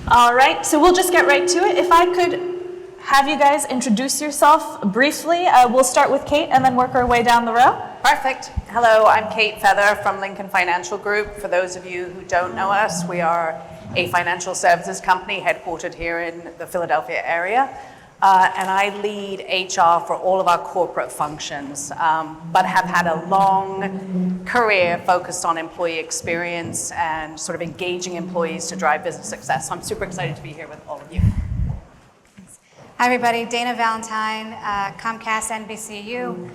All right, so we'll just get right to it. If I could have you guys introduce yourself briefly. We'll start with Kate and then work our way down the row. Perfect. Hello, I'm Kate Feather from Lincoln Financial Group. For those of you who don't know us, we are a financial services company headquartered here in the Philadelphia area. And I lead HR for all of our corporate functions, but have had a long career focused on employee experience and sort of engaging employees to drive business success. So I'm super excited to be here with all of you. Hi everybody, Dana Valentine, Comcast NBCU.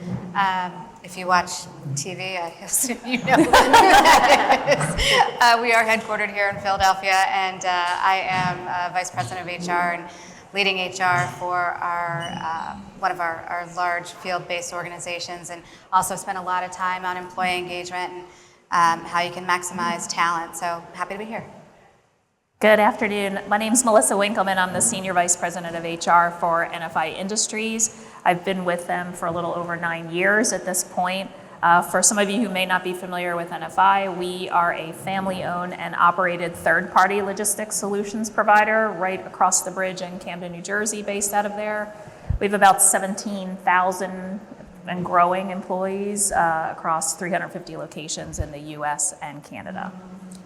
If you watch TV, I assume you know who that is. We are headquartered here in Philadelphia, and I am Vice President of HR and leading HR for our one of our large field-based organizations, and also spend a lot of time on employee engagement and how you can maximize talent. So happy to be here. Good afternoon. My name is Melissa Winkelman. I'm the Senior Vice President of HR for NFI Industries. I've been with them for a little over 9 years at this point. For some of you who may not be familiar with NFI, we are a family-owned and operated third-party logistics solutions provider right across the bridge in Camden, New Jersey, based out of there. We have about 17,000 and growing employees across 350 locations in the US and Canada.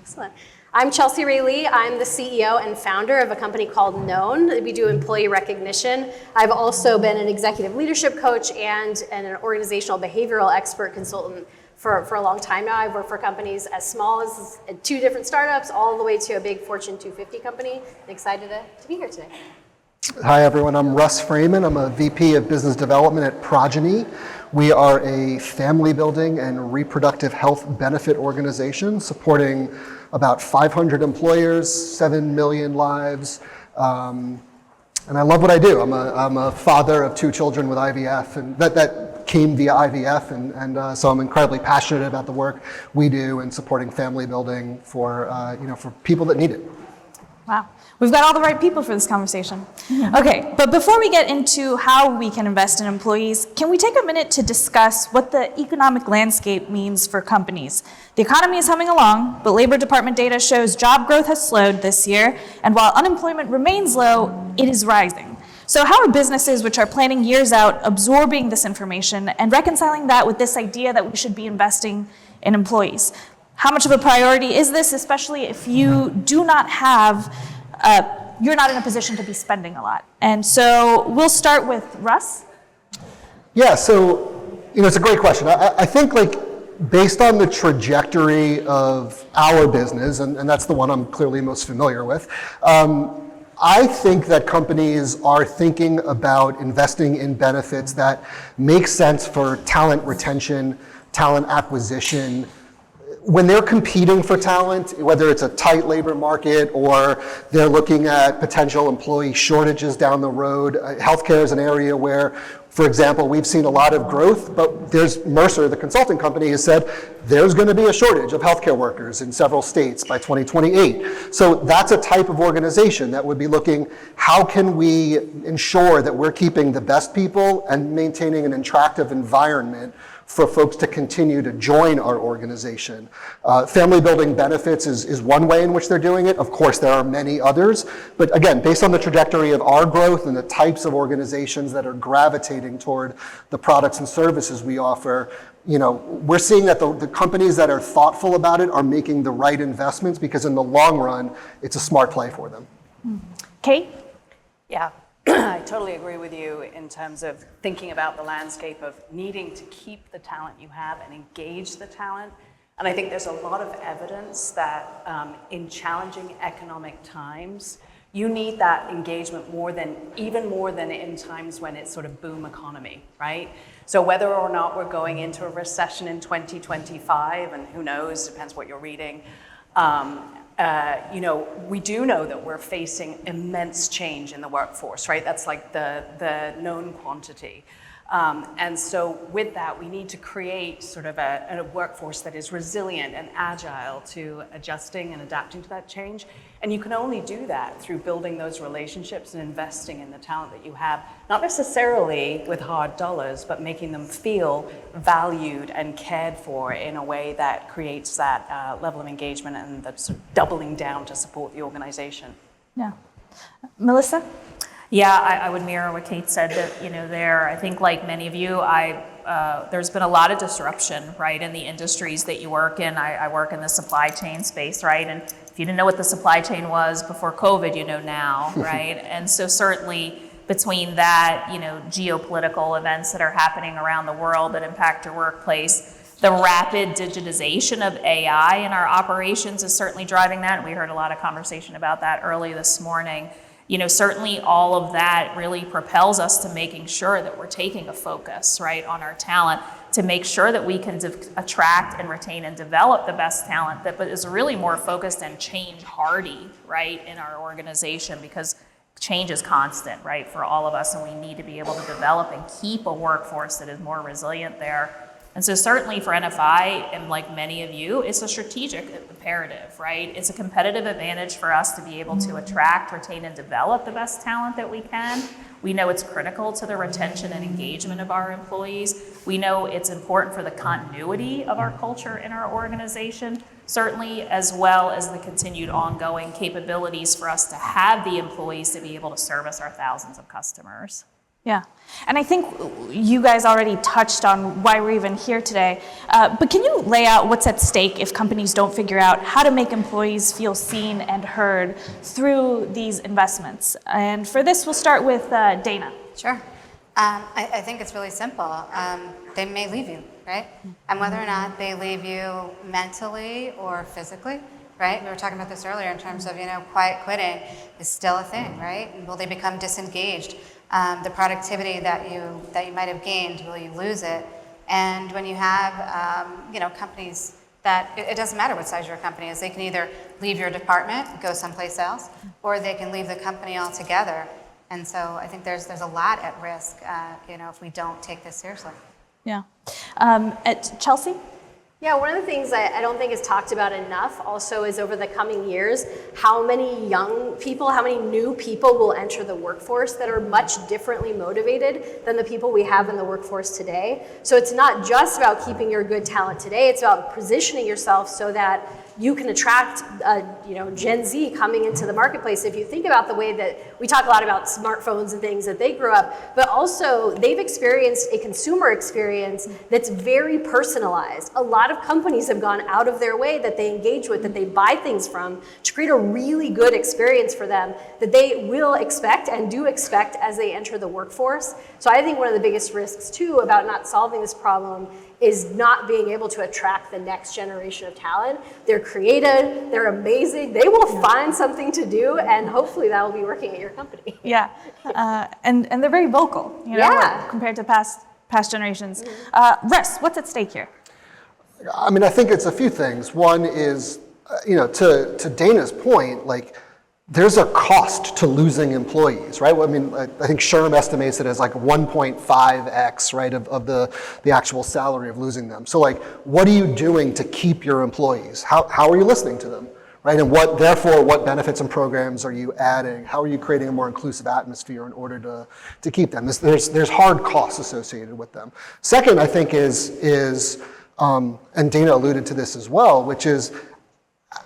Excellent. I'm Chelsie Lee. I'm the CEO and founder of a company called Knowwn. We do employee recognition. I've also been an executive leadership coach and an organizational behavioral expert consultant for a long time now. I've worked for companies as small as 2 different startups all the way to a big Fortune 250 company. I'm excited to be here today. Hi everyone, I'm Russ Freyman. I'm a VP of Business Development at Progyny. We are a family building and reproductive health benefit organization supporting about 500 employers, 7 million lives, and I love what I do. I'm a father of 2 children with IVF, and that came via IVF, and so I'm incredibly passionate about the work we do in supporting family building for for people that need it. Wow, we've got all the right people for this conversation. Okay, but before we get into how we can invest in employees, can we take a minute to discuss what the economic landscape means for companies? The economy is humming along, but Labor Department data shows job growth has slowed this year, and while unemployment remains low, it is rising. So how are businesses which are planning years out absorbing this information and reconciling that with this idea that we should be investing in employees? How much of a priority is this, especially if you do not have, you're not in a position to be spending a lot? And so we'll start with Russ. Yeah, so, it's a great question. I think based on the trajectory of our business, and that's the one I'm clearly most familiar with, I think that companies are thinking about investing in benefits that make sense for talent retention, talent acquisition. When they're competing for talent, whether it's a tight labor market or they're looking at potential employee shortages down the road, healthcare is an area where, for example, we've seen a lot of growth, but there's Mercer, the consulting company, has said there's going to be a shortage of healthcare workers in several states by 2028. So that's a type of organization that would be looking, how can we ensure that we're keeping the best people and maintaining an attractive environment for folks to continue to join our organization. Family building benefits is one way in which they're doing it. Of course, there are many others. But again, based on the trajectory of our growth and the types of organizations that are gravitating toward the products and services we offer, we're seeing that the companies that are thoughtful about it are making the right investments because in the long run, it's a smart play for them. Kate? Yeah. I totally agree with you in terms of thinking about the landscape of needing to keep the talent you have and engage the talent. And I think there's a lot of evidence that in challenging economic times, you need that engagement even more than in times when it's sort of boom economy, right? So whether or not we're going into a recession in 2025, and who knows, depends what you're reading, we do know that we're facing immense change in the workforce, right? That's like the known quantity. And so with that, we need to create sort of a workforce that is resilient and agile to adjusting and adapting to that change. And you can only do that through building those relationships and investing in the talent that you have, not necessarily with hard dollars, but making them feel valued and cared for in a way that creates that level of engagement and that's sort of doubling down to support the organization. Yeah. Melissa? Yeah, I would mirror what Kate said. That there, I think like many of you, there's been a lot of disruption, right, in the industries that you work in. I work in the supply chain space, right, and if you didn't know what the supply chain was before COVID, you know now, right, and so certainly between that, geopolitical events that are happening around the world that impact your workplace. The rapid digitization of AI in our operations is certainly driving that. And we heard a lot of conversation about that early this morning. Certainly all of that really propels us to making sure that we're taking a focus, right, on our talent to make sure that we can attract and retain and develop the best talent that is really more focused and change hardy, right, in our organization, because change is constant, right, for all of us, and we need to be able to develop and keep a workforce that is more resilient there. And so certainly for NFI, and like many of you, it's a strategic imperative, right? It's a competitive advantage for us to be able to attract, retain, and develop the best talent that we can. We know it's critical to the retention and engagement of our employees. We know it's important for the continuity of our culture in our organization, certainly, as well as the continued ongoing capabilities for us to have the employees to be able to service our thousands of customers. Yeah, and I think you guys already touched on why we're even here today, but can you lay out what's at stake if companies don't figure out how to make employees feel seen and heard through these investments? And for this, we'll start with Dana. Sure. I think it's really simple. They may leave you, right? And whether or not they leave you mentally or physically, right? We were talking about this earlier in terms of, quiet quitting is still a thing, right? Will they become disengaged? The productivity that you might have gained, will you lose it? And when you have, companies that, it doesn't matter what size your company is, they can either leave your department, go someplace else, or they can leave the company altogether. And so I think there's a lot at risk, if we don't take this seriously. Yeah. At Chelsie? Yeah, one of the things I don't think is talked about enough also is over the coming years, how many young people, how many new people will enter the workforce that are much differently motivated than the people we have in the workforce today. So it's not just about keeping your good talent today, it's about positioning yourself so that you can attract, Gen Z coming into the marketplace. If you think about the way that we talk a lot about smartphones and things that they grew up, but also they've experienced a consumer experience that's very personalized. A lot of companies have gone out of their way that they engage with, that they buy things from, to create a really good experience for them that they will expect and do expect as they enter the workforce. So I think one of the biggest risks too about not solving this problem is not being able to attract the next generation of talent. They're creative, they're amazing, they will find something to do, and hopefully that will be working at your company. Yeah, and they're very vocal, compared to past generations. Russ, what's at stake here? I mean, I think it's a few things. One is, to Dana's point, there's a cost to losing employees, right? I mean, I think SHRM estimates it as 1.5x, right, of the actual salary of losing them. So what are you doing to keep your employees? How are you listening to them, right? And what benefits and programs are you adding? How are you creating a more inclusive atmosphere in order to keep them? There's hard costs associated with them. Second, I think is and Dana alluded to this as well, which is,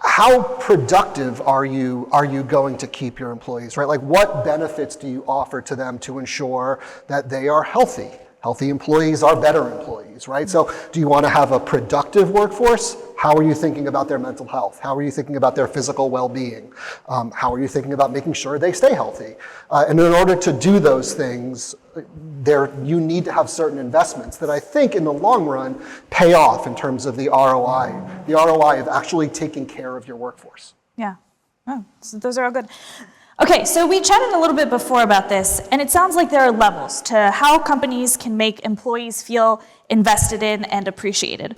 how productive are you going to keep your employees, right? What benefits do you offer to them to ensure that they are healthy? Healthy employees are better employees, right? So do you want to have a productive workforce? How are you thinking about their mental health? How are you thinking about their physical well-being? How are you thinking about making sure they stay healthy? And in order to do those things, you need to have certain investments that I think in the long run pay off in terms of the ROI of actually taking care of your workforce. Yeah, so those are all good. Okay, so we chatted a little bit before about this, and it sounds like there are levels to how companies can make employees feel invested in and appreciated.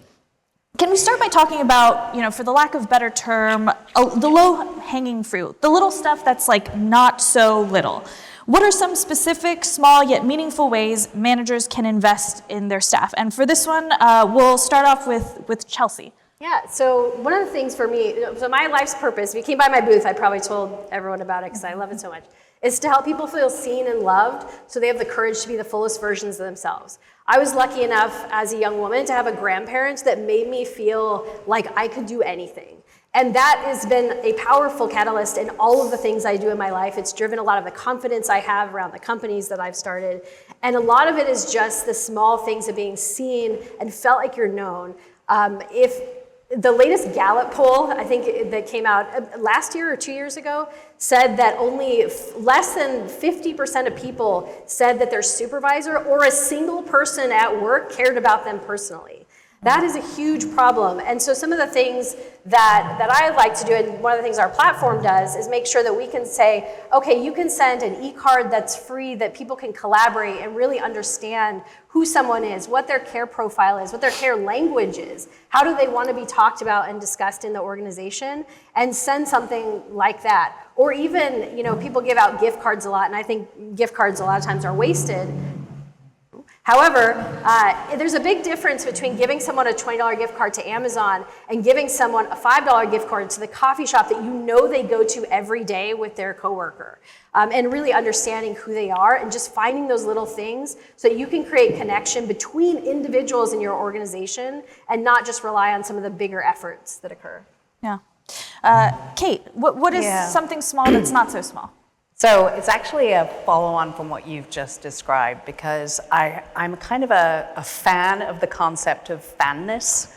Can we start by talking about, for the lack of better term, the low-hanging fruit, the little stuff that's not so little? What are some specific, small yet meaningful ways managers can invest in their staff? And for this one, we'll start off with Chelsie. Yeah, so one of the things for me, so my life's purpose, if you came by my booth, I probably told everyone about it because I love it so much, It's to help people feel seen and loved so they have the courage to be the fullest versions of themselves. I was lucky enough as a young woman to have a grandparent that made me feel like I could do anything. And that has been a powerful catalyst in all of the things I do in my life. It's driven a lot of the confidence I have around the companies that I've started. And a lot of it is just the small things of being seen and felt like you're known. If the latest Gallup poll, I think that came out last year or 2 years ago, said that only less than 50% of people said that their supervisor or a single person at work cared about them personally. That is a huge problem. And so some of the things that I like to do, and one of the things our platform does, is make sure that we can say, okay, you can send an e-card that's free that people can collaborate and really understand who someone is, what their care profile is, what their care language is, how do they want to be talked about and discussed in the organization, and send something like that. Or even, people give out gift cards a lot, and I think gift cards a lot of times are wasted. However, there's a big difference between giving someone a $20 gift card to Amazon and giving someone a $5 gift card to the coffee shop that they go to every day with their coworker. And really understanding who they are and just finding those little things so you can create connection between individuals in your organization and not just rely on some of the bigger efforts that occur. Yeah. Kate, what is something small that's not so small? So it's actually a follow-on from what you've just described, because I'm kind of a fan of the concept of fanness.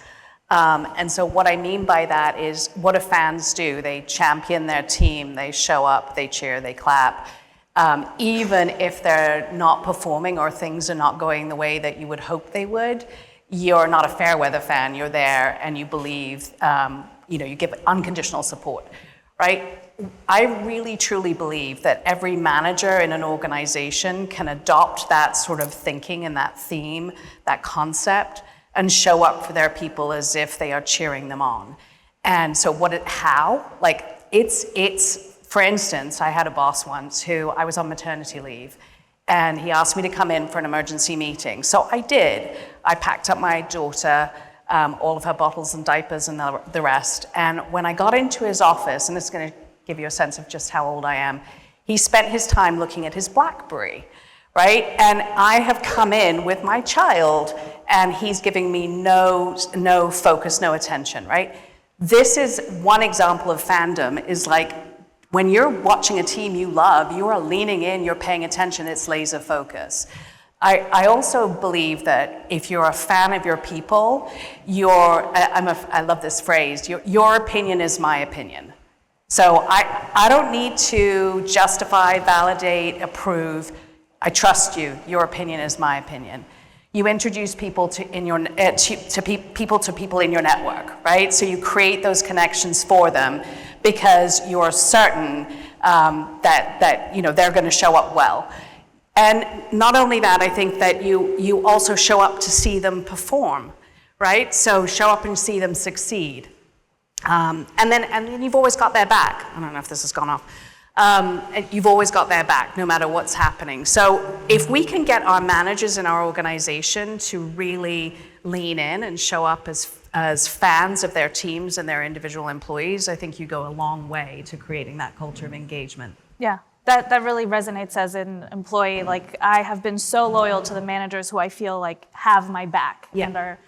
And so what I mean by that is, what do fans do? They champion their team, they show up, they cheer, they clap. Even if they're not performing or things are not going the way that you would hope they would, you're not a fair weather fan, you're there and you believe, you give unconditional support, right? I really truly believe that every manager in an organization can adopt that sort of thinking and that theme, that concept, and show up for their people as if they are cheering them on. And so how? It's, for instance, I had a boss once who, I was on maternity leave, and he asked me to come in for an emergency meeting. So I did. I packed up my daughter, all of her bottles and diapers and the rest. And when I got into his office, and this is going to give you a sense of just how old I am, he spent his time looking at his BlackBerry, right? And I have come in with my child, and he's giving me no focus, no attention, right? This is one example of fandom, is like, when you're watching a team you love, you are leaning in, you're paying attention, it's laser focus. I also believe that if you're a fan of your people, I love this phrase, your opinion is my opinion. So I don't need to justify, validate, approve. I trust you. Your opinion is my opinion. You introduce people to people in your network, right? So you create those connections for them because you're certain that they're going to show up well. And not only that, I think that you also show up to see them perform, right? So show up and see them succeed. And then you've always got their back. I don't know if this has gone off. You've always got their back, no matter what's happening. So if we can get our managers in our organization to really lean in and show up as fans of their teams and their individual employees, I think you go a long way to creating that culture of engagement. Yeah. That really resonates as an employee. Like, I have been so loyal to the managers who I feel like have my back and are,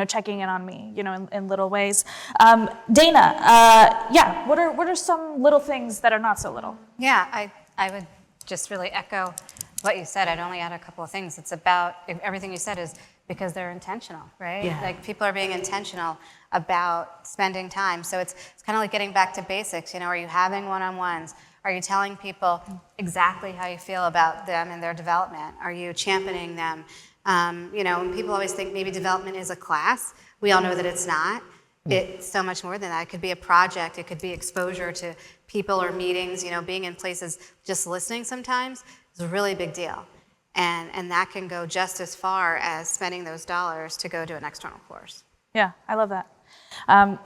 checking in on me, in little ways. Dana, what are some little things that are not so little? Yeah, I would just really echo what you said. I'd only add a couple of things. It's about, everything you said is because they're intentional, right? Yeah. Like, people are being intentional about spending time. So it's kind of like getting back to basics. Are you having one-on-ones? Are you telling people exactly how you feel about them and their development? Are you championing them? And people always think maybe development is a class. We all know that it's not. It's so much more than that. It could be a project. It could be exposure to people or meetings. Being in places, just listening sometimes is a really big deal. And that can go just as far as spending those dollars to go to an external course. Yeah, I love that.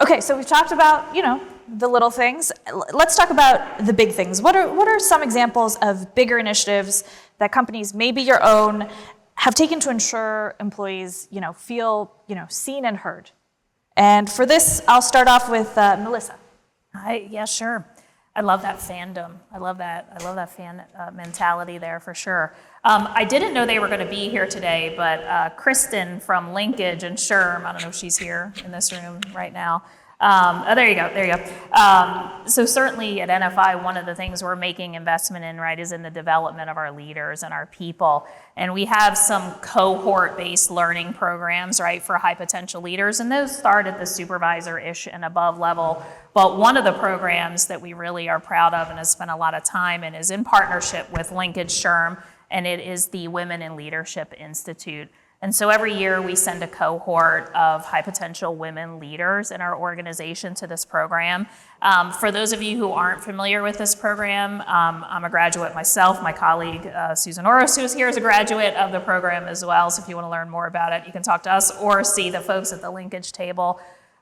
Okay, so we've talked about, the little things. Let's talk about the big things. What are some examples of bigger initiatives that companies, maybe your own, have taken to ensure employees, feel, seen and heard? And for this, I'll start off with Melissa. Yeah, sure. I love that fandom. I love that fan mentality there for sure. I didn't know they were going to be here today, but Kristen from Linkage and Sherm, I don't know if she's here in this room right now. There you go. So certainly at NFI, one of the things we're making investment in, right, is in the development of our leaders and our people. And we have some cohort-based learning programs, right, for high potential leaders. And those start at the supervisor-ish and above level. But one of the programs that we really are proud of and have spent a lot of time in is in partnership with Linkage Sherm, and it is the Women in Leadership Institute. And so every year we send a cohort of high potential women leaders in our organization to this program. For those of you who aren't familiar with this program, I'm a graduate myself. My colleague Susan Oros, who is here, is a graduate of the program as well. So if you want to learn more about it, you can talk to us or see the folks at the Linkage table.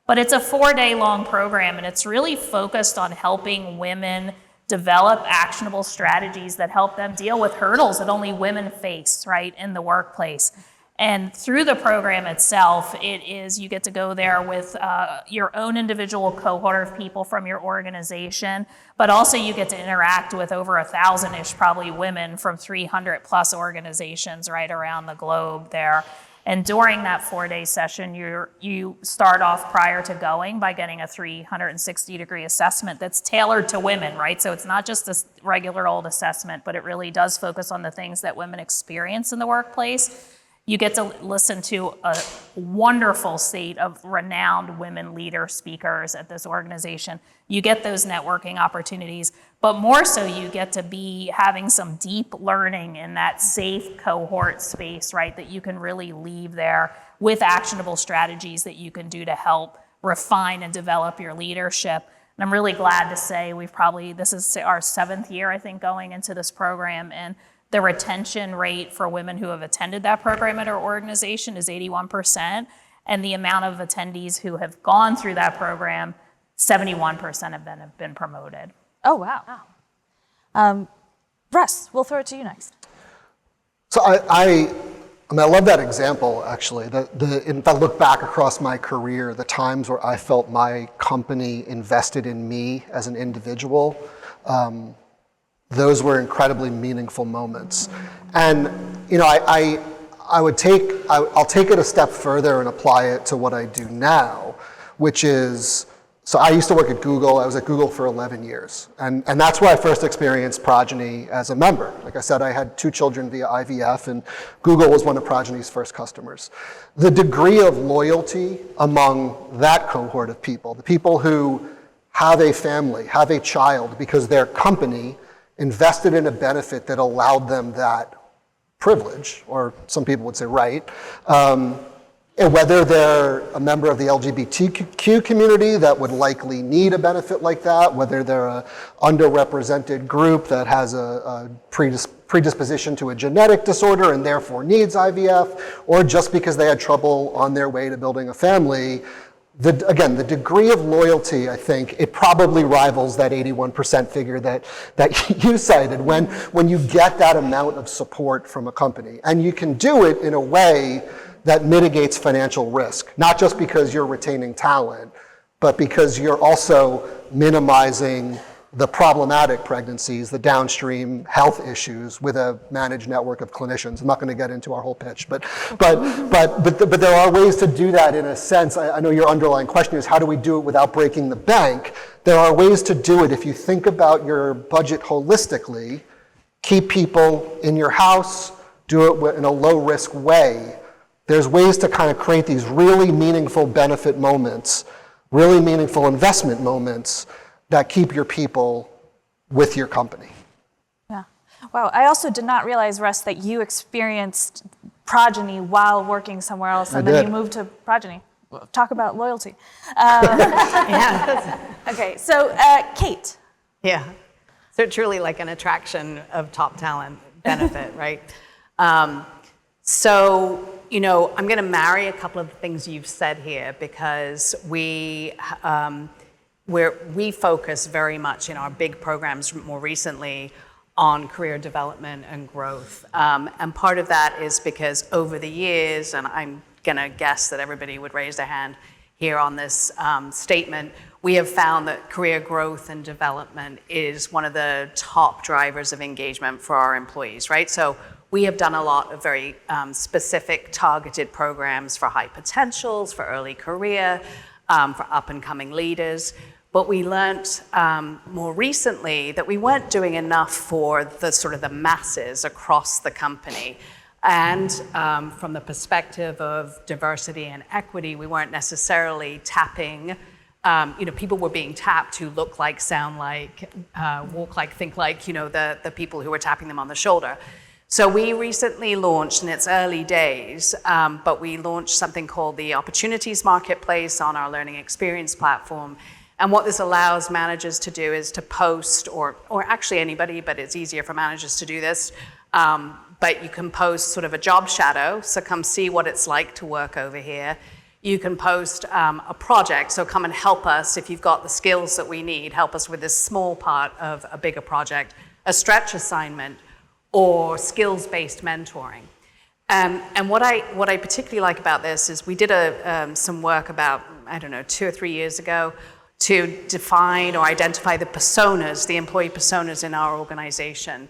But it's a 4-day long program, and it's really focused on helping women develop actionable strategies that help them deal with hurdles that only women face, right, in the workplace. And through the program itself, you get to go there with your own individual cohort of people from your organization, but also you get to interact with over 1,000-ish probably women from 300 plus organizations right around the globe there. And during that 4-day session, you start off prior to going by getting a 360-degree assessment that's tailored to women, right? So it's not just a regular old assessment, but it really does focus on the things that women experience in the workplace. You get to listen to a wonderful slate of renowned women leader speakers at this organization. You get those networking opportunities, but more so you get to be having some deep learning in that safe cohort space, right, that you can really leave there with actionable strategies that you can do to help refine and develop your leadership. And I'm really glad to say this is our 7th year, I think, going into this program, and the retention rate for women who have attended that program at our organization is 81%, and the amount of attendees who have gone through that program, 71% of them have been promoted. Oh, wow. Russ, we'll throw it to you next. So I love that example, actually. If I look back across my career, the times where I felt my company invested in me as an individual, those were incredibly meaningful moments. And I'll take it a step further and apply it to what I do now, which is, so I used to work at Google. I was at Google for 11 years. And that's where I first experienced Progyny as a member. Like I said, I had 2 children via IVF, and Google was one of Progyny's first customers. The degree of loyalty among that cohort of people, the people who have a family, have a child because their company invested in a benefit that allowed them that privilege, or some people would say right, and whether they're a member of the LGBTQ community that would likely need a benefit like that, whether they're an underrepresented group that has a predisposition to a genetic disorder and therefore needs IVF, or just because they had trouble on their way to building a family. The degree of loyalty, I think, it probably rivals that 81% figure that you cited when you get that amount of support from a company. And you can do it in a way that mitigates financial risk, not just because you're retaining talent, but because you're also minimizing the problematic pregnancies, the downstream health issues with a managed network of clinicians. I'm not going to get into our whole pitch, but there are ways to do that in a sense. I know your underlying question is how do we do it without breaking the bank? There are ways to do it if you think about your budget holistically, keep people in your house, do it in a low-risk way. There's ways to kind of create these really meaningful benefit moments, really meaningful investment moments that keep your people with your company. Yeah. Wow. I also did not realize, Russ, that you experienced Progyny while working somewhere else, and then you moved to Progyny. Talk about loyalty. Yeah. Okay. So, Kate. Yeah. So truly like an attraction of top talent benefit, right? So, I'm going to marry a couple of the things you've said here because we focus very much in our big programs more recently on career development and growth. And part of that is because over the years, and I'm going to guess that everybody would raise their hand here on this statement, we have found that career growth and development is one of the top drivers of engagement for our employees, right? So we have done a lot of very specific targeted programs for high potentials, for early career, for up and coming leaders. But we learned more recently that we weren't doing enough for the sort of the masses across the company. And from the perspective of diversity and equity, we weren't necessarily tapping, people were being tapped who look like, sound like, walk like, think like, the people who were tapping them on the shoulder. So we recently launched, in its early days, but we launched something called the Opportunities Marketplace on our learning experience platform. And what this allows managers to do is to post, or actually anybody, but it's easier for managers to do this, but you can post sort of a job shadow, so come see what it's like to work over here. You can post a project, so come and help us if you've got the skills that we need, help us with this small part of a bigger project, a stretch assignment, or skills-based mentoring. And what I particularly like about this is we did some work about, 2 or 3 years ago, to define or identify the personas, the employee personas in our organization.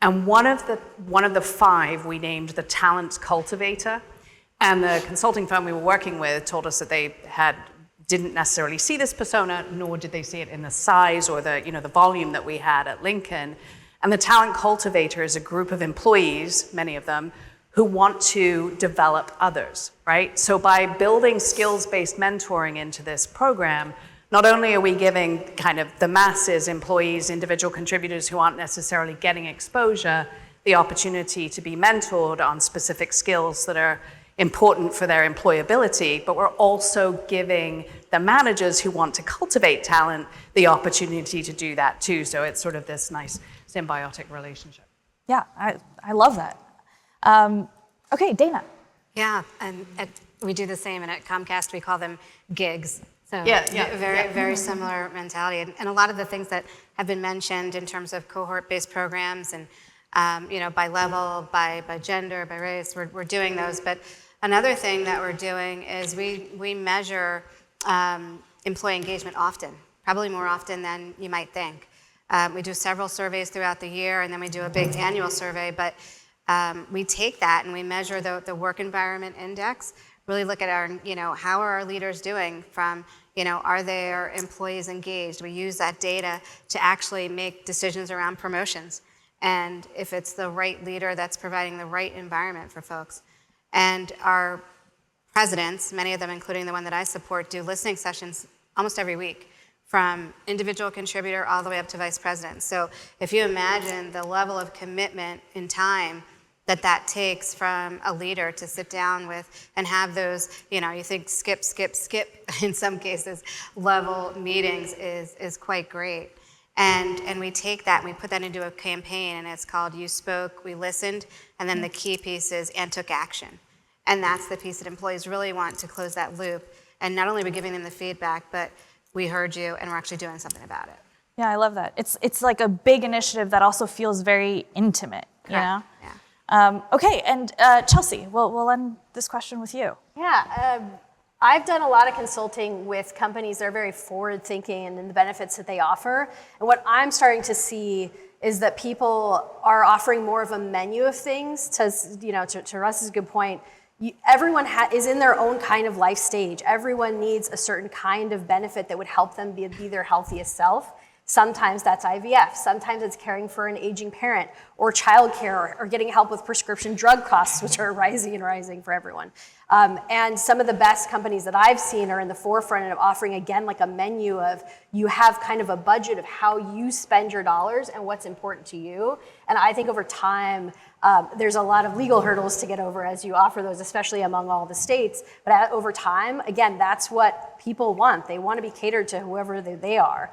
And one of the 5 we named the talent cultivator. And the consulting firm we were working with told us that they didn't necessarily see this persona, nor did they see it in the size or the volume that we had at Lincoln. And the talent cultivator is a group of employees, many of them, who want to develop others, right? So by building skills-based mentoring into this program, not only are we giving kind of the masses, employees, individual contributors who aren't necessarily getting exposure, the opportunity to be mentored on specific skills that are important for their employability, but we're also giving the managers who want to cultivate talent the opportunity to do that too. So it's sort of this nice symbiotic relationship. Yeah, I love that. Okay, Dana. Yeah, and we do the same, and at Comcast we call them gigs. So very similar mentality. And a lot of the things that have been mentioned in terms of cohort-based programs and by level, by gender, by race, we're doing those. But another thing that we're doing is we measure employee engagement often, probably more often than you might think. We do several surveys throughout the year, and then we do a big annual survey. But we take that and we measure the work environment index, really look at our, how are our leaders doing from, are their employees engaged? We use that data to actually make decisions around promotions. And if it's the right leader that's providing the right environment for folks. And our presidents, many of them, including the one that I support, do listening sessions almost every week, from individual contributor all the way up to vice president. So if you imagine the level of commitment in time that takes from a leader to sit down with and have those, you think skip, in some cases, level meetings is quite great. And we take that and we put that into a campaign, and it's called You Spoke, We Listened, and then the key piece is and took action. And that's the piece that employees really want to close that loop. And not only are we giving them the feedback, but we heard you and we're actually doing something about it. Yeah, I love that. It's like a big initiative that also feels very intimate, you know? Yeah. Okay, and Chelsie, we'll end this question with you. Yeah, I've done a lot of consulting with companies that are very forward-thinking and in the benefits that they offer. And what I'm starting to see is that people are offering more of a menu of things. To Russ's good point, everyone is in their own kind of life stage. Everyone needs a certain kind of benefit that would help them be their healthiest self. Sometimes that's IVF, sometimes it's caring for an aging parent, or childcare, or getting help with prescription drug costs, which are rising for everyone. And some of the best companies that I've seen are in the forefront of offering, again, like a menu of, you have kind of a budget of how you spend your dollars and what's important to you. And I think over time, there's a lot of legal hurdles to get over as you offer those, especially among all the states. But over time, again, that's what people want. They want to be catered to whoever they are.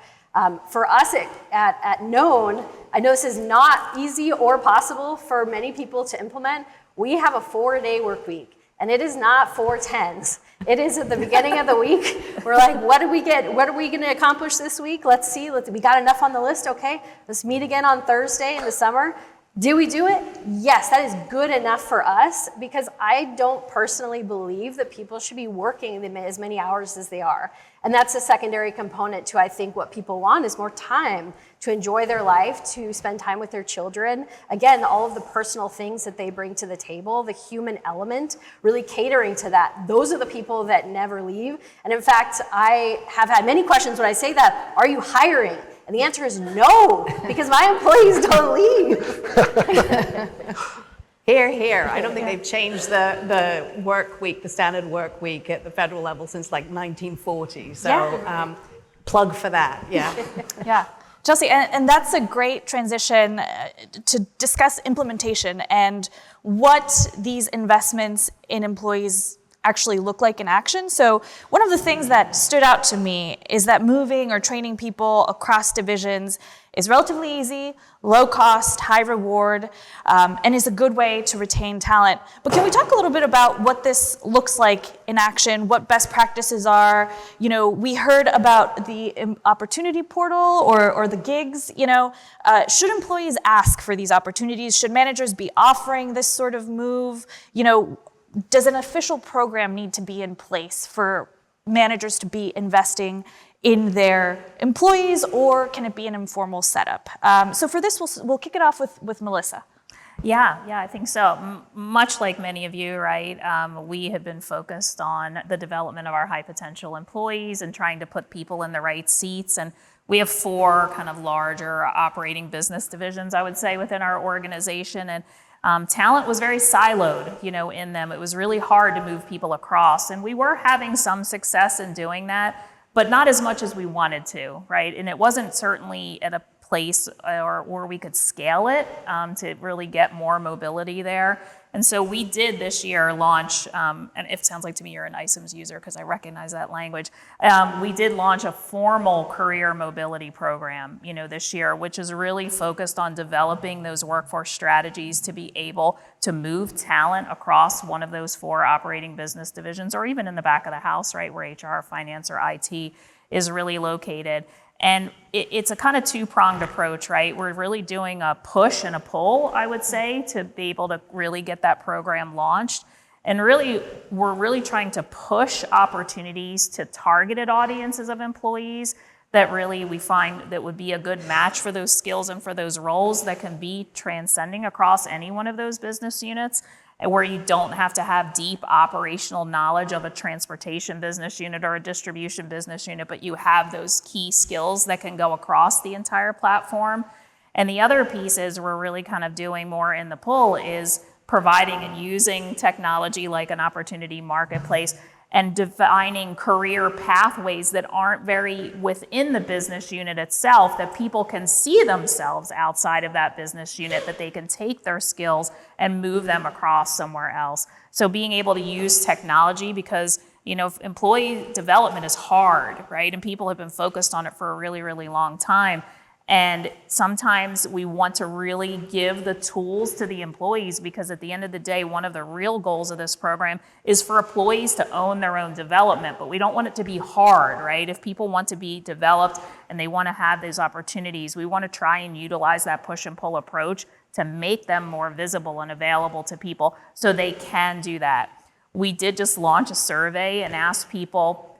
For us at Knowwn, I know this is not easy or possible for many people to implement. We have a 4-day work week, and it is not 4 10s. It is at the beginning of the week. We're like, what do we get? What are we going to accomplish this week? Let's see. We got enough on the list? Okay, let's meet again on Thursday in the summer. Did we do it? Yes, that is good enough for us because I don't personally believe that people should be working as many hours as they are. And that's a secondary component to, I think, what people want is more time to enjoy their life, to spend time with their children. Again, all of the personal things that they bring to the table, the human element, really catering to that. Those are the people that never leave. And in fact, I have had many questions when I say that, are you hiring? And the answer is no, because my employees don't leave. Here, here. I don't think they've changed the work week, the standard work week at the federal level since like 1940. So plug for that, yeah. Yeah. Chelsie, and that's a great transition to discuss implementation and what these investments in employees actually look like in action. So one of the things that stood out to me is that moving or training people across divisions is relatively easy, low cost, high reward, and is a good way to retain talent. But can we talk a little bit about what this looks like in action, what best practices are? You know, we heard about the opportunity portal or the gigs, should employees ask for these opportunities? Should managers be offering this sort of move? Does an official program need to be in place for managers to be investing in their employees, or can it be an informal setup? So for this, we'll kick it off with Melissa. Yeah, I think so. Much like many of you, right, we have been focused on the development of our high potential employees and trying to put people in the right seats. And we have 4 kind of larger operating business divisions, I would say, within our organization. And talent was very siloed, in them. It was really hard to move people across. And we were having some success in doing that, but not as much as we wanted to, right? And it wasn't certainly at a place where we could scale it to really get more mobility there. And so we did this year launch, and it sounds like to me you're an ISIMS user because I recognize that language. We did launch a formal career mobility program, this year, which is really focused on developing those workforce strategies to be able to move talent across one of those 4 operating business divisions, or even in the back of the house, right, where HR, finance, or IT is really located. And it's a kind of 2-pronged approach, right? We're really doing a push and a pull, I would say, to be able to really get that program launched. And really, we're really trying to push opportunities to targeted audiences of employees that really we find that would be a good match for those skills and for those roles that can be transcending across any one of those business units, and where you don't have to have deep operational knowledge of a transportation business unit or a distribution business unit, but you have those key skills that can go across the entire platform. And the other piece is we're really kind of doing more in the pull is providing and using technology like an opportunity marketplace and defining career pathways that aren't very within the business unit itself, that people can see themselves outside of that business unit, that they can take their skills and move them across somewhere else. So being able to use technology, because employee development is hard, right? And people have been focused on it for a really, really long time. And sometimes we want to really give the tools to the employees, because at the end of the day, one of the real goals of this program is for employees to own their own development, but we don't want it to be hard, right? If people want to be developed and they want to have those opportunities, we want to try and utilize that push and pull approach to make them more visible and available to people so they can do that. We did just launch a survey and ask people,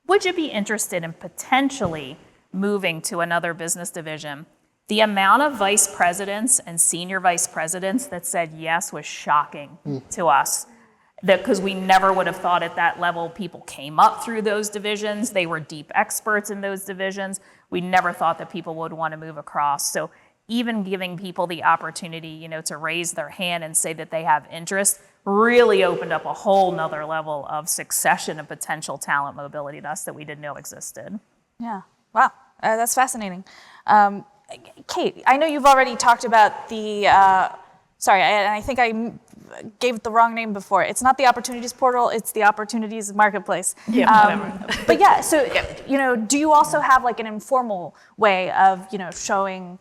would you be interested in potentially moving to another business division? The amount of vice presidents and senior vice presidents that said yes was shocking to us. Because we never would have thought at that level people came up through those divisions. They were deep experts in those divisions. We never thought that people would want to move across. So even giving people the opportunity, to raise their hand and say that they have interest really opened up a whole nother level of succession and potential talent mobility to us that we didn't know existed. Yeah. Wow, that's fascinating. Kate, I know you've already talked about the, I think I gave it the wrong name before. It's not the Opportunities Portal, it's the Opportunities Marketplace. Yeah, but yeah, so, do you also have like an informal way of, showing?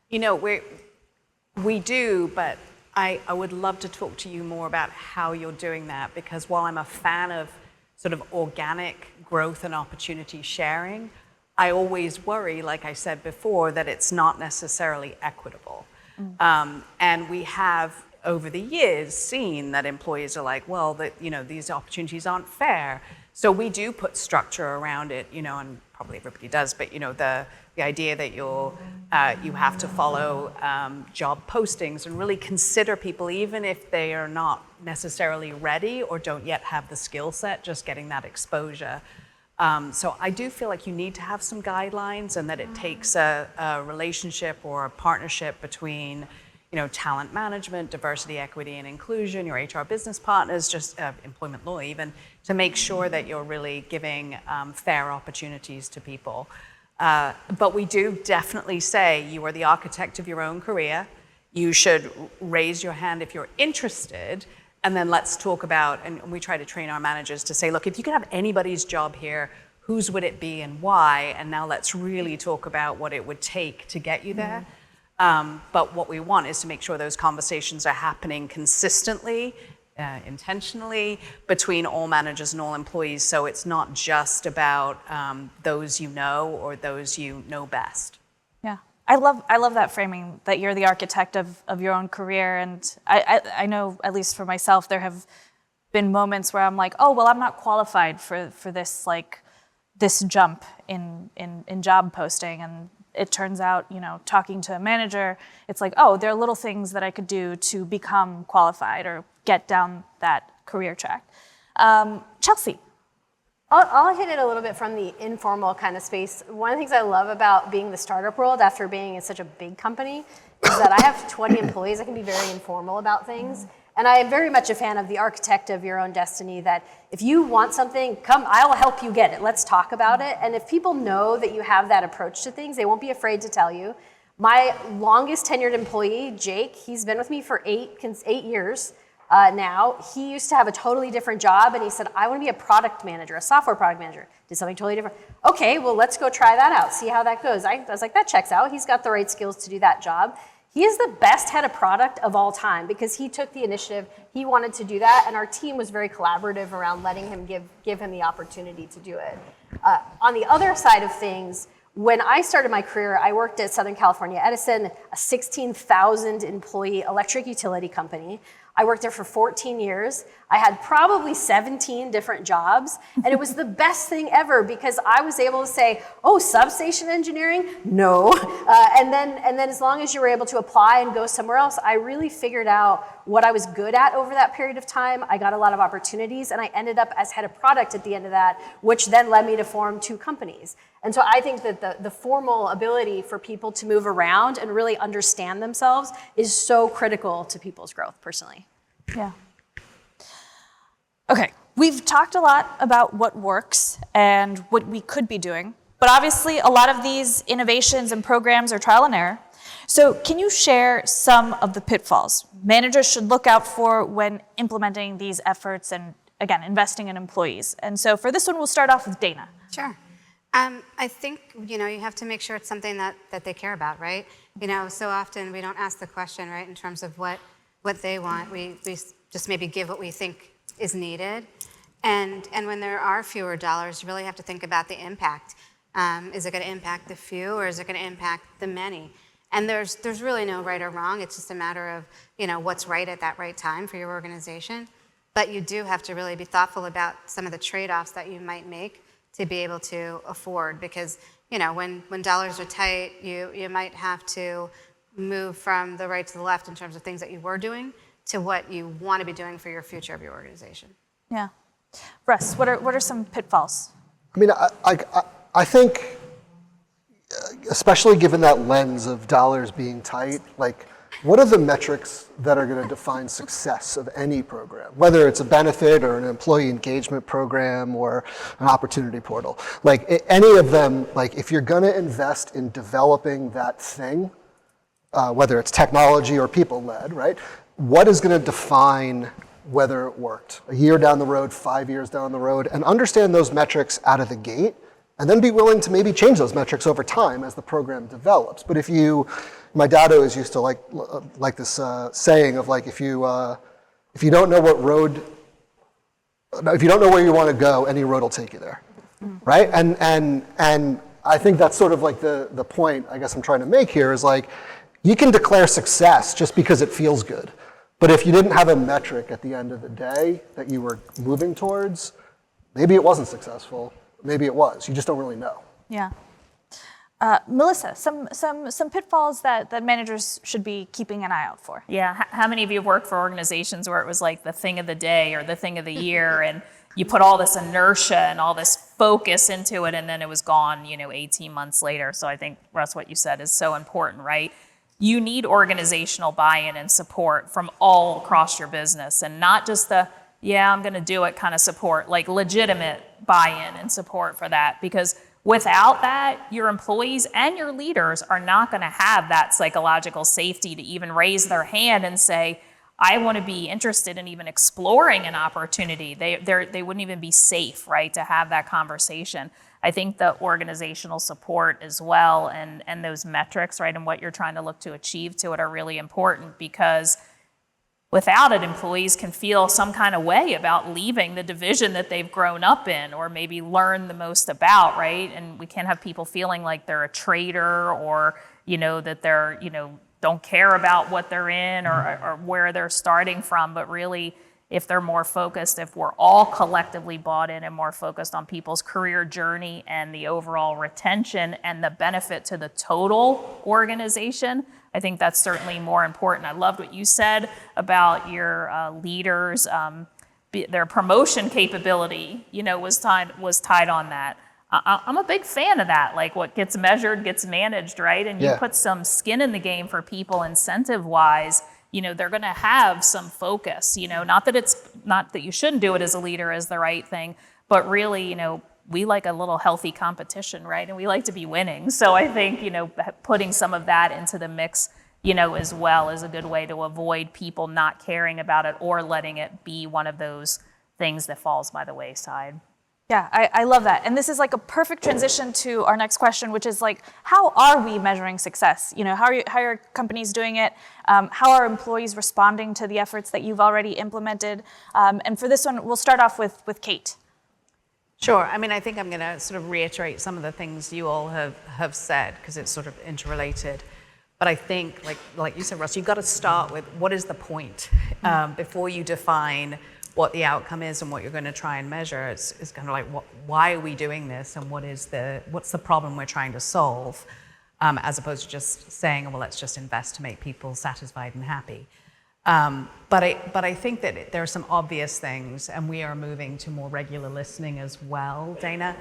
We do, but I would love to talk to you more about how you're doing that, because while I'm a fan of sort of organic growth and opportunity sharing, I always worry, like I said before, that it's not necessarily equitable. And we have, over the years, seen that employees are like, well, these opportunities aren't fair. So we do put structure around it, and probably everybody does, but the idea that you have to follow job postings and really consider people, even if they are not necessarily ready or don't yet have the skill set, just getting that exposure. So I do feel like you need to have some guidelines, and that it takes a relationship or a partnership between talent management, diversity, equity, and inclusion, your HR business partners, just employment law even, to make sure that you're really giving fair opportunities to people. But we do definitely say you are the architect of your own career. You should raise your hand if you're interested, and then let's talk about, and we try to train our managers to say, look, if you could have anybody's job here, whose would it be and why? And now let's really talk about what it would take to get you there. But what we want is to make sure those conversations are happening consistently, intentionally, between all managers and all employees, so it's not just about those or those you know best. Yeah, I love that framing, that you're the architect of your own career. And I know, at least for myself, there have been moments where I'm like, oh, well, I'm not qualified for this, this jump in job posting. And it turns out, talking to a manager, it's like, oh, there are little things that I could do to become qualified or get down that career track. Chelsie. I'll hit it a little bit from the informal kind of space. One of the things I love about being the startup world after being in such a big company is that I have 20 employees. I can be very informal about things. And I am very much a fan of the architect of your own destiny, that if you want something, come, I'll help you get it. Let's talk about it. And if people know that you have that approach to things, they won't be afraid to tell you. My longest tenured employee, Jake, he's been with me for 8 years now. He used to have a totally different job, and he said, I want to be a product manager, a software product manager. Did something totally different. Okay, well, let's go try that out, see how that goes. I was like, that checks out. He's got the right skills to do that job. He is the best head of product of all time because he took the initiative. He wanted to do that, and our team was very collaborative around letting him give him the opportunity to do it. On the other side of things, when I started my career, I worked at Southern California Edison, a 16,000 employee electric utility company. I worked there for 14 years. I had probably 17 different jobs, and it was the best thing ever because I was able to say, oh, substation engineering? No. And then as long as you were able to apply and go somewhere else, I really figured out what I was good at over that period of time. I got a lot of opportunities, and I ended up as head of product at the end of that, which then led me to form 2 companies. And so I think that the formal ability for people to move around and really understand themselves is so critical to people's growth, personally. Yeah. Okay, we've talked a lot about what works and what we could be doing, but obviously a lot of these innovations and programs are trial and error. So can you share some of the pitfalls managers should look out for when implementing these efforts and, again, investing in employees? And so for this one, we'll start off with Dana. Sure. I think, you have to make sure it's something that they care about, right? So often we don't ask the question, right, in terms of what they want. We just maybe give what we think is needed. And when there are fewer dollars, you really have to think about the impact. Is it going to impact the few, or is it going to impact the many? And there's really no right or wrong. It's just a matter of, what's right at that right time for your organization. But you do have to really be thoughtful about some of the trade-offs that you might make to be able to afford, because when dollars are tight, you might have to move from the right to the left in terms of things that you were doing to what you want to be doing for your future of your organization. Yeah, Russ, what are some pitfalls? I mean, I think, especially given that lens of dollars being tight, what are the metrics that are going to define success of any program, whether it's a benefit or an employee engagement program or an opportunity portal? Any of them, if you're going to invest in developing that thing, whether it's technology or people-led, right? What is going to define whether it worked? A year down the road, 5 years down the road, and understand those metrics out of the gate, and then be willing to maybe change those metrics over time as the program develops. But my dad always used to like this saying of if you don't know if you don't know where you want to go, any road will take you there, right? And I think that's sort of the point I guess I'm trying to make here is You can declare success just because it feels good. But if you didn't have a metric at the end of the day that you were moving towards, maybe it wasn't successful. Maybe it was. You just don't really know. Yeah. Melissa, some pitfalls that managers should be keeping an eye out for. Yeah, how many of you have worked for organizations where it was like the thing of the day or the thing of the year, and you put all this inertia and all this focus into it, and then it was gone, 18 months later. So I think, Russ, what you said is so important, right? You need organizational buy-in and support from all across your business, and not just the, I'm going to do it kind of support, like legitimate buy-in and support for that, because without that, your employees and your leaders are not going to have that psychological safety to even raise their hand and say, I want to be interested in even exploring an opportunity. They wouldn't even be safe, right, to have that conversation. I think the organizational support as well and those metrics, right, and what you're trying to look to achieve to it are really important, because without it, employees can feel some kind of way about leaving the division that they've grown up in or maybe learned the most about, right? And we can't have people feeling like they're a traitor or, that they're, don't care about what they're in or where they're starting from. But really, if they're more focused, if we're all collectively bought in and more focused on people's career journey and the overall retention and the benefit to the total organization, I think that's certainly more important. I loved what you said about your leaders, their promotion capability, was tied on that. I'm a big fan of that. Like, what gets measured gets managed, right? And you put some skin in the game for people, incentive-wise. They're going to have some focus. Not that you shouldn't do it as a leader is the right thing, but really, we like a little healthy competition, right? And we like to be winning. So I think, putting some of that into the mix, as well is a good way to avoid people not caring about it or letting it be one of those things that falls by the wayside. Yeah, I love that. And this is like a perfect transition to our next question, which is like, how are we measuring success? How are companies doing it? How are employees responding to the efforts that you've already implemented? And for this one, we'll start off with Kate. Sure. I think I'm going to sort of reiterate some of the things you all have said, because it's sort of interrelated. But I think, like you said, Russ, you've got to start with what is the point before you define what the outcome is and what you're going to try and measure. It's kind of like, why are we doing this, and what's the problem we're trying to solve, as opposed to just saying, well, let's just invest to make people satisfied and happy. But I think that there are some obvious things, and we are moving to more regular listening as well, Dana.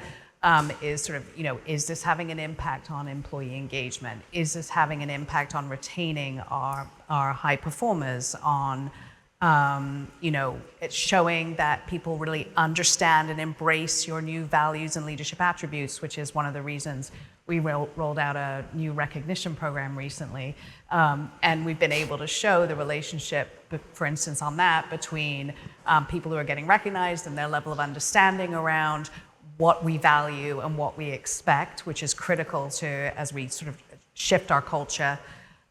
Is sort of, is this having an impact on employee engagement? Is this having an impact on retaining our high performers, on it's showing that people really understand and embrace your new values and leadership attributes, which is one of the reasons we rolled out a new recognition program recently. And we've been able to show the relationship, for instance, on that between people who are getting recognized and their level of understanding around what we value and what we expect, which is critical to as we sort of shift our culture.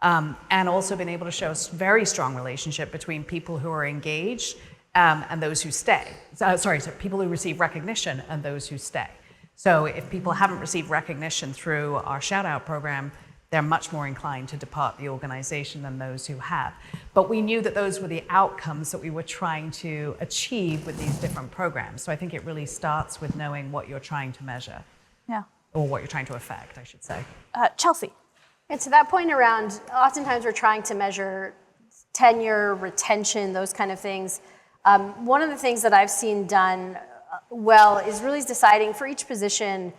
And also been able to show a very strong relationship between people who are engaged and those who stay. So people who receive recognition and those who stay. So if people haven't received recognition through our shout-out program, they're much more inclined to depart the organization than those who have. But we knew that those were the outcomes that we were trying to achieve with these different programs. So I think it really starts with knowing what you're trying to measure. Yeah. Or what you're trying to affect, I should say. Chelsea. And to that point around, oftentimes we're trying to measure tenure, retention, those kind of things. One of the things that I've seen done well is really deciding for each position,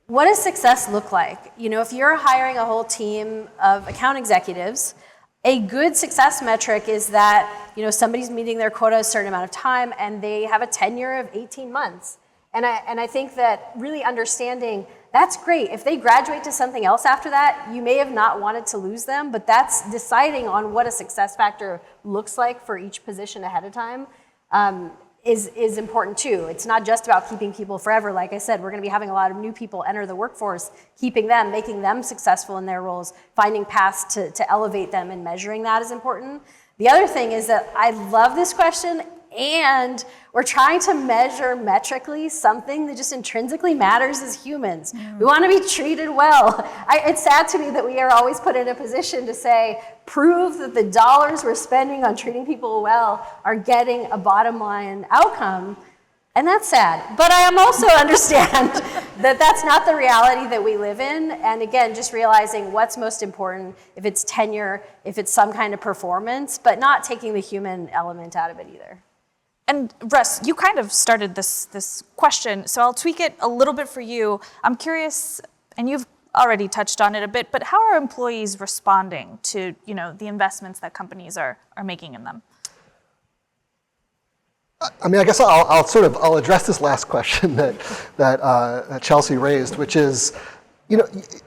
what does success look like? If you're hiring a whole team of account executives, a good success metric is that, somebody's meeting their quota a certain amount of time and they have a tenure of 18 months. And I think that really understanding, that's great. If they graduate to something else after that, you may have not wanted to lose them, but that's deciding on what a success factor looks like for each position ahead of time is important too. It's not just about keeping people forever. Like I said, we're going to be having a lot of new people enter the workforce, keeping them, making them successful in their roles, finding paths to elevate them, and measuring that is important. The other thing is that I love this question. and we're trying to measure metrically something that just intrinsically matters as humans. We want to be treated well. It's sad to me that we are always put in a position to say, prove that the dollars we're spending on treating people well are getting a bottom line outcome. And that's sad. But I also understand that that's not the reality that we live in. And again, just realizing what's most important, if it's tenure, if it's some kind of performance, but not taking the human element out of it either. And Russ, you kind of started this question, so I'll tweak it a little bit for you. I'm curious, and you've already touched on it a bit, but how are employees responding to, the investments that companies are making in them? I mean, I guess I'll address this last question that Chelsie raised, which is, because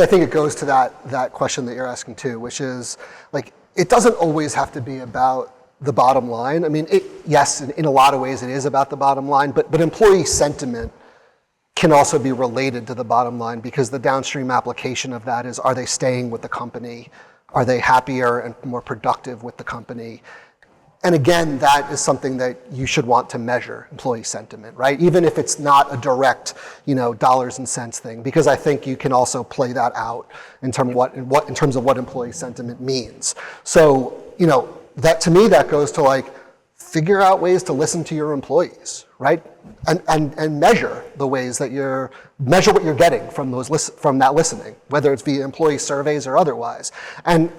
I think it goes to that question that you're asking too, which is like, it doesn't always have to be about the bottom line. I mean, yes, in a lot of ways it is about the bottom line, but employee sentiment can also be related to the bottom line, because the downstream application of that is, are they staying with the company? Are they happier and more productive with the company? And again, that is something that you should want to measure, employee sentiment, right? Even if it's not a direct, dollars and cents thing, because I think you can also play that out in terms of what employee sentiment means. So, that to me, that goes to like, figure out ways to listen to your employees, right? And measure the ways that measure what you're getting from that listening, whether it's via employee surveys or otherwise. And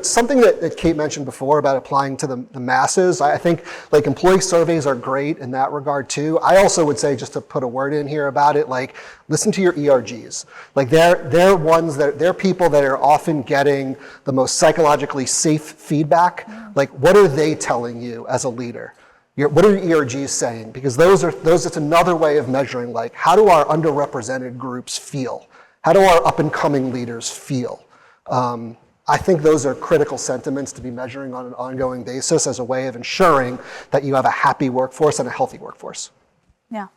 something that Kate mentioned before about applying to the masses, I think like employee surveys are great in that regard too. I also would say, just to put a word in here about it, like listen to your ERGs. Like they're people that are often getting the most psychologically safe feedback. Like what are they telling you as a leader? What are your ERGs saying? Because those it's another way of measuring, like, how do our underrepresented groups feel? How do our up and coming leaders feel? I think those are critical sentiments to be measuring on an ongoing basis as a way of ensuring that you have a happy workforce and a healthy workforce. Yeah.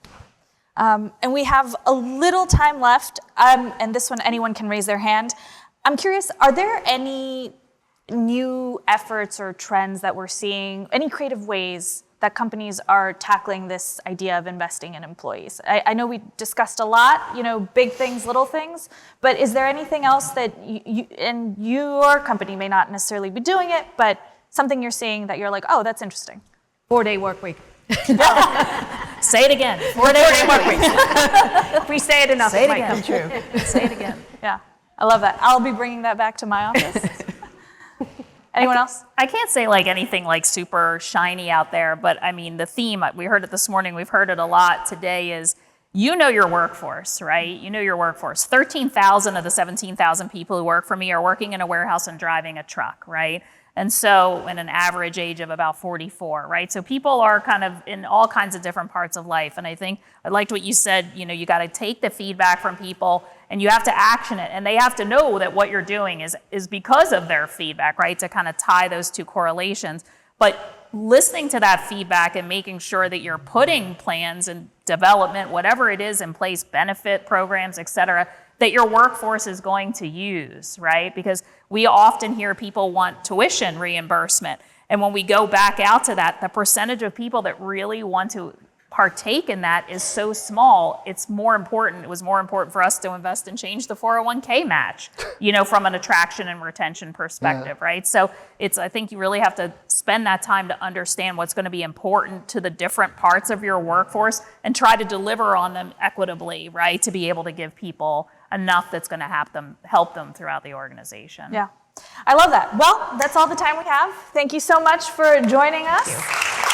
And we have a little time left, and this one, anyone can raise their hand. I'm curious, are there any new efforts or trends that we're seeing, any creative ways that companies are tackling this idea of investing in employees? I know we discussed a lot, big things, little things, but is there anything else that you and your company may not necessarily be doing it, but something you're seeing that you're like, oh, that's interesting? 4-day work week. Say it again. 4-day work week. If we say it enough, Say it might again. come true. Say it again. Yeah, I love that. I'll be bringing that back to my office. Anyone else? I can't say like anything like super shiny out there, but I mean, the theme, we heard it this morning, we've heard it a lot today, is your workforce, right? Your workforce. 13,000 of the 17,000 people who work for me are working in a warehouse and driving a truck, right? And so, in an average age of about 44, right? So people are kind of in all kinds of different parts of life. And I think I liked what you said, you got to take the feedback from people and you have to action it. And they have to know that what you're doing is because of their feedback, right? To kind of tie those two correlations. But listening to that feedback and making sure that you're putting plans and development, whatever it is in place, benefit programs, et cetera, that your workforce is going to use, right? Because we often hear people want tuition reimbursement. And when we go back out to that, the percentage of people that really want to partake in that is so small. It was more important for us to invest and change the 401k match, from an attraction and retention perspective, right? So I think you really have to spend that time to understand what's going to be important to the different parts of your workforce and try to deliver on them equitably, right? To be able to give people enough that's going to help them throughout the organization. Yeah, I love that. Well, that's all the time we have. Thank you so much for joining us.